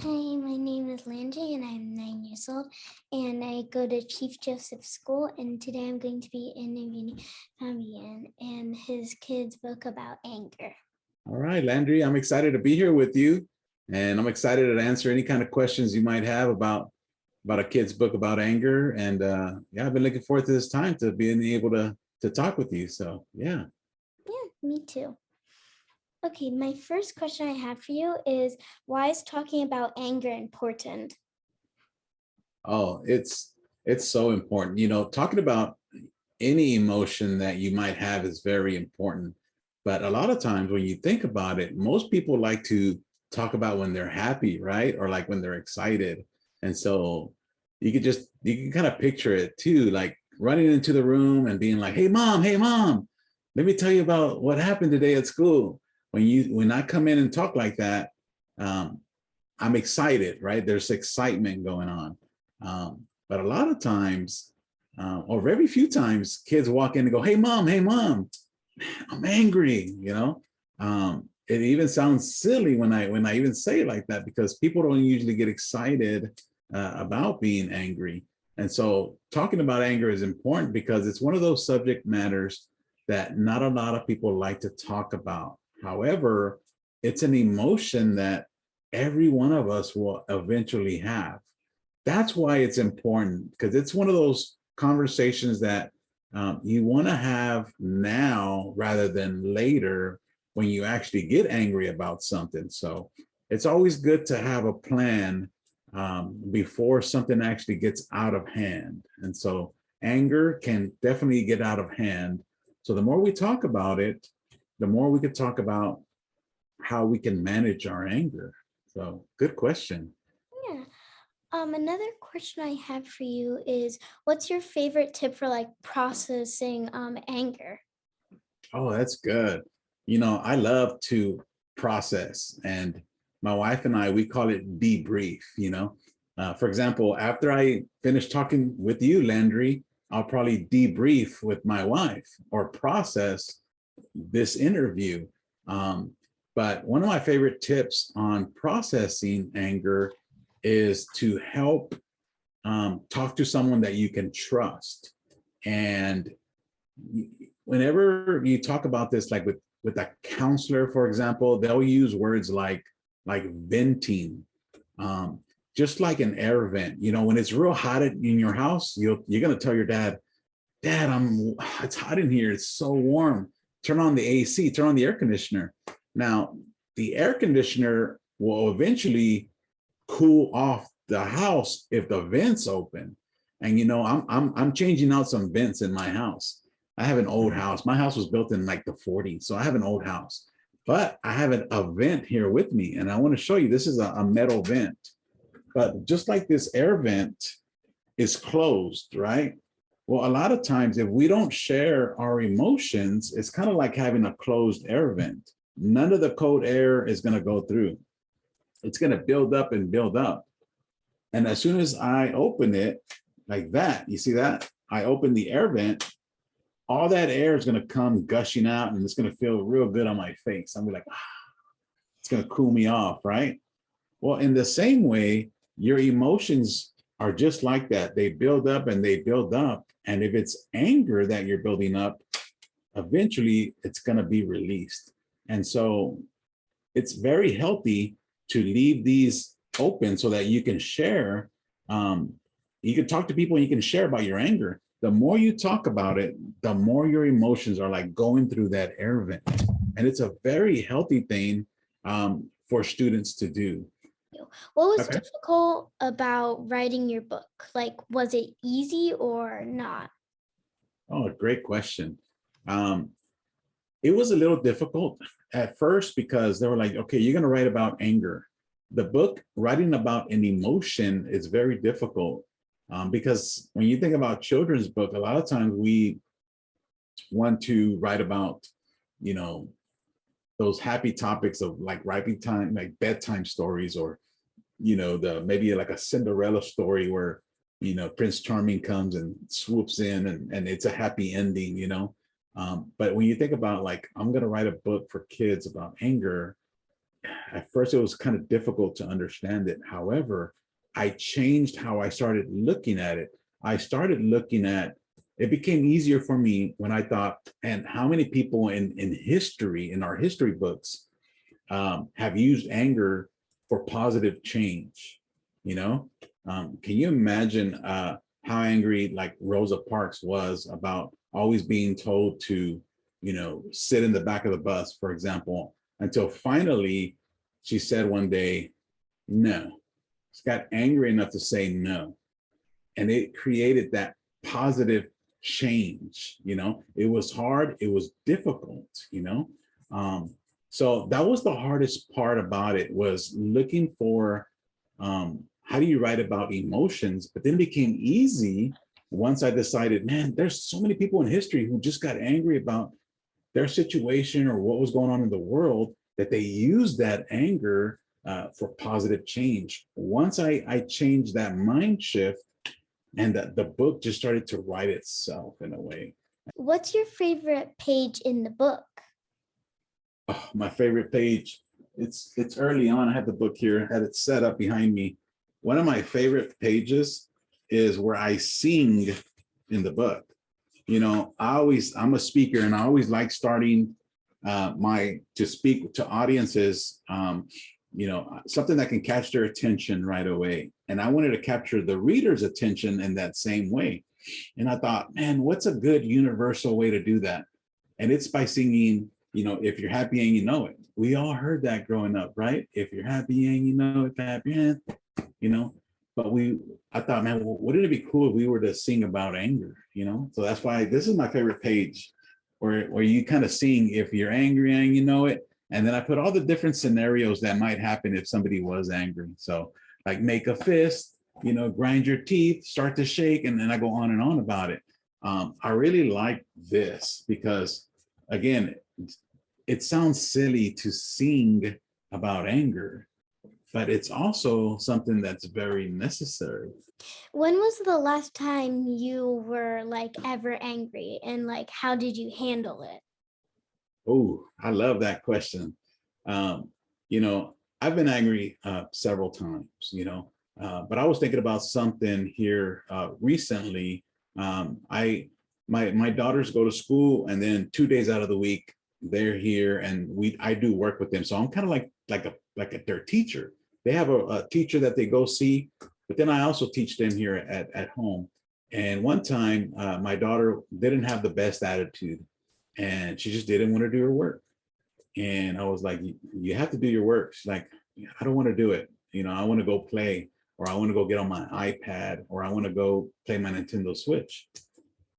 Hi, my name is Landry and I'm 9 years old and I go to Chief Joseph School, and today I'm going to be interviewing Fabian and his kids' book about anger. All right, Landry, I'm excited to be here with you, and I'm excited to answer any kind of questions you might have about a kid's book about anger. And yeah, I've been looking forward to this time to being able to talk with you. So yeah. Yeah, me too. Okay, my first question I have for you is, why is talking about anger important? Oh, it's so important. You know, talking about any emotion that you might have is very important. But a lot of times when you think about it, most people like to talk about when they're happy, right? Or like when they're excited. And so you can kind of picture it too, like running into the room and being like, hey mom, let me tell you about what happened today at school. When I come in and talk like that, um, I'm excited, right? There's excitement going on. But a lot of times, or very few times, kids walk in and go, hey mom, I'm angry, you know. It even sounds silly when I even say it like that, because people don't usually get excited about being angry. And so talking about anger is important because it's one of those subject matters that not a lot of people like to talk about. However, it's an emotion that every one of us will eventually have. That's why it's important, because it's one of those conversations that you want to have now rather than later when you actually get angry about something. So it's always good to have a plan before something actually gets out of hand. And so anger can definitely get out of hand. So the more we talk about it, the more we could talk about how we can manage our anger. So good question. Yeah. Another question I have for you is, what's your favorite tip for processing anger? Oh, that's good. You know, I love to process, and my wife and I, we call it debrief, you know. For example, after I finish talking with you, Landry, I'll probably debrief with my wife or process this interview. Um, but one of my favorite tips on processing anger is to help talk to someone that you can trust. And whenever you talk about this, like with a counselor, for example, they'll use words like venting, um, just like an air vent. You know, when it's real hot in your house, you're gonna tell your dad, Dad, it's hot in here. It's so warm. Turn on the AC. Turn on the air conditioner. Now, the air conditioner will eventually cool off the house if the vents open. And you know, I'm changing out some vents in my house. I have an old house. My house was built in like the 40s, so I have an old house. But I have a vent here with me, and I want to show you. This is a metal vent. But just like this air vent is closed, right? Well, a lot of times, if we don't share our emotions, it's kind of like having a closed air vent. None of the cold air is going to go through. It's going to build up and build up. And as soon as I open it like that, you see that? I open the air vent, all that air is going to come gushing out, and it's going to feel real good on my face. I'm like, it's going to cool me off, right? Well, in the same way, your emotions are just like that. They build up and they build up. And if it's anger that you're building up, eventually it's going to be released. And so it's very healthy to leave these open so that you can share. You can talk to people and you can share about your anger. The more you talk about it, the more your emotions are like going through that air vent. And it's a very healthy thing for students to do. What was Okay. difficult about writing your book? Like, was it easy or not? Oh, great question. Um, it was a little difficult at first because they were like, okay, you're going to write about anger. The book, writing about an emotion, is very difficult because when you think about children's book, a lot of times we want to write about, you know, those happy topics of like writing time, like bedtime stories, or you know, the maybe like a Cinderella story where, you know, Prince Charming comes and swoops in, and it's a happy ending, you know. But when you think about like, I'm going to write a book for kids about anger, at first it was kind of difficult to understand it. However, I changed how I started looking at it. I started looking at it became easier for me when I thought, and how many people in history, in our history books, have used anger for positive change. You know, can you imagine how angry like Rosa Parks was about always being told to, you know, sit in the back of the bus, for example, until finally she said one day, no. She got angry enough to say no. And it created that positive change. You know, it was hard, it was difficult, you know. So that was the hardest part about it, was looking for how do you write about emotions. But then it became easy once I decided, man, there's so many people in history who just got angry about their situation or what was going on in the world, that they used that anger for positive change. Once I changed that mind shift, and the book just started to write itself in a way. What's your favorite page in the book? Oh, my favorite page, it's early on. I have the book here, I had it set up behind me. One of my favorite pages is where I sing in the book. You know, I'm a speaker, and I always like starting to speak to audiences, you know, something that can catch their attention right away. And I wanted to capture the reader's attention in that same way. And I thought, man, what's a good universal way to do that? And it's by singing, you know, if you're happy and you know it. We all heard that growing up, right? If you're happy and you know it, clap your hands, you know. But I thought, man, well, wouldn't it be cool if we were to sing about anger, you know? So that's why this is my favorite page, where you kind of sing if you're angry and you know it. And then I put all the different scenarios that might happen if somebody was angry. So like make a fist, you know, grind your teeth, start to shake, and then I go on and on about it. I really like this because, again, it sounds silly to sing about anger, but it's also something that's very necessary. When was the last time you were like ever angry, and like how did you handle it? Oh, I love that question. Um, you know, I've been angry several times, you know, but I was thinking about something here recently. My daughters go to school, and then 2 days out of the week they're here, and I do work with them. So I'm kind of like their teacher. They have a teacher that they go see, but then I also teach them here at home. And one time, my daughter didn't have the best attitude, and she just didn't want to do her work. And I was like, you have to do your work. She's like, I don't want to do it. You know, I want to go play, or I want to go get on my iPad, or I want to go play my Nintendo Switch.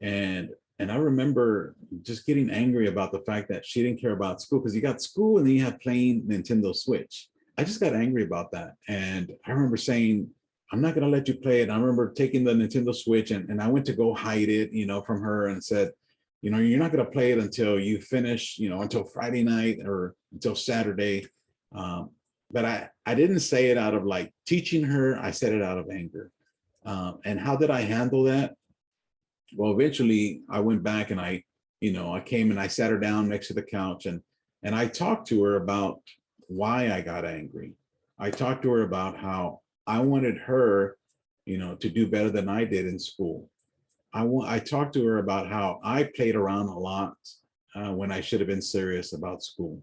And I remember just getting angry about the fact that she didn't care about school, because you got school and then you have playing Nintendo Switch. I just got angry about that. And I remember saying, I'm not going to let you play it. I remember taking the Nintendo Switch, and I went to go hide it, you know, from her, and said, you know, you're not going to play it until you finish, you know, until Friday night or until Saturday. But I didn't say it out of like teaching her. I said it out of anger. And how did I handle that? Well, eventually I went back, and you know, I came and I sat her down next to the couch, and I talked to her about why I got angry. I talked to her about how I wanted her, you know, to do better than I did in school. I talked to her about how I played around a lot when I should have been serious about school.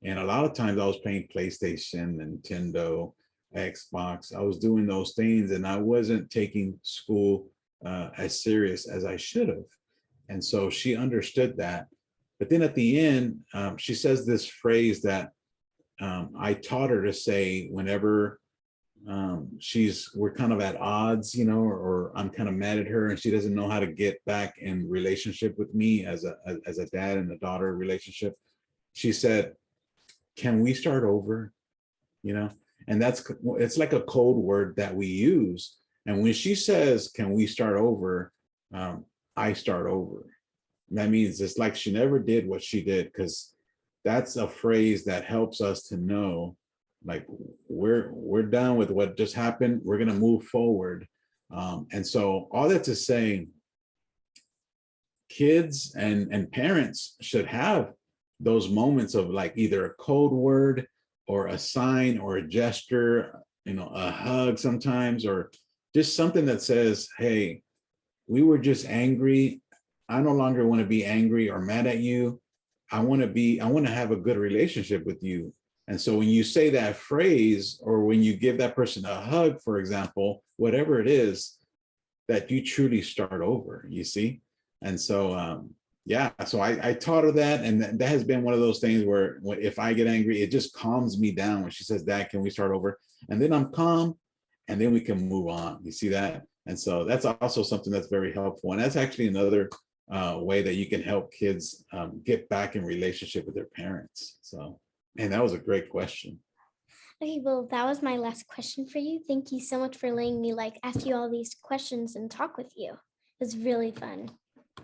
And a lot of times I was playing PlayStation, Nintendo, Xbox. I was doing those things, and I wasn't taking school as serious as I should have. And so she understood that. But then at the end, she says this phrase that I taught her to say whenever we're kind of at odds, you know, or I'm kind of mad at her and she doesn't know how to get back in relationship with me as a dad and a daughter relationship. She said, can we start over? You know, and it's like a code word that we use. And when she says, can we start over? I start over. And that means it's like she never did what she did, because that's a phrase that helps us to know, like, we're done with what just happened. We're going to move forward. And so all that to say, kids and parents should have those moments of like either a code word or a sign or a gesture, a hug sometimes, or just something that says, hey, we were just angry. I no longer want to be angry or mad at you. I want to have a good relationship with you. And so when you say that phrase, or when you give that person a hug, for example, whatever it is, that you truly start over, you see? And so, yeah, so I taught her that. And that has been one of those things where if I get angry, it just calms me down when she says, Dad, can we start over? And then I'm calm, and then we can move on. You see that? And so that's also something that's very helpful. And that's actually another way that you can help kids get back in relationship with their parents. So, man, that was a great question. Okay, well, that was my last question for you. Thank you so much for letting me ask you all these questions and talk with you. It was really fun.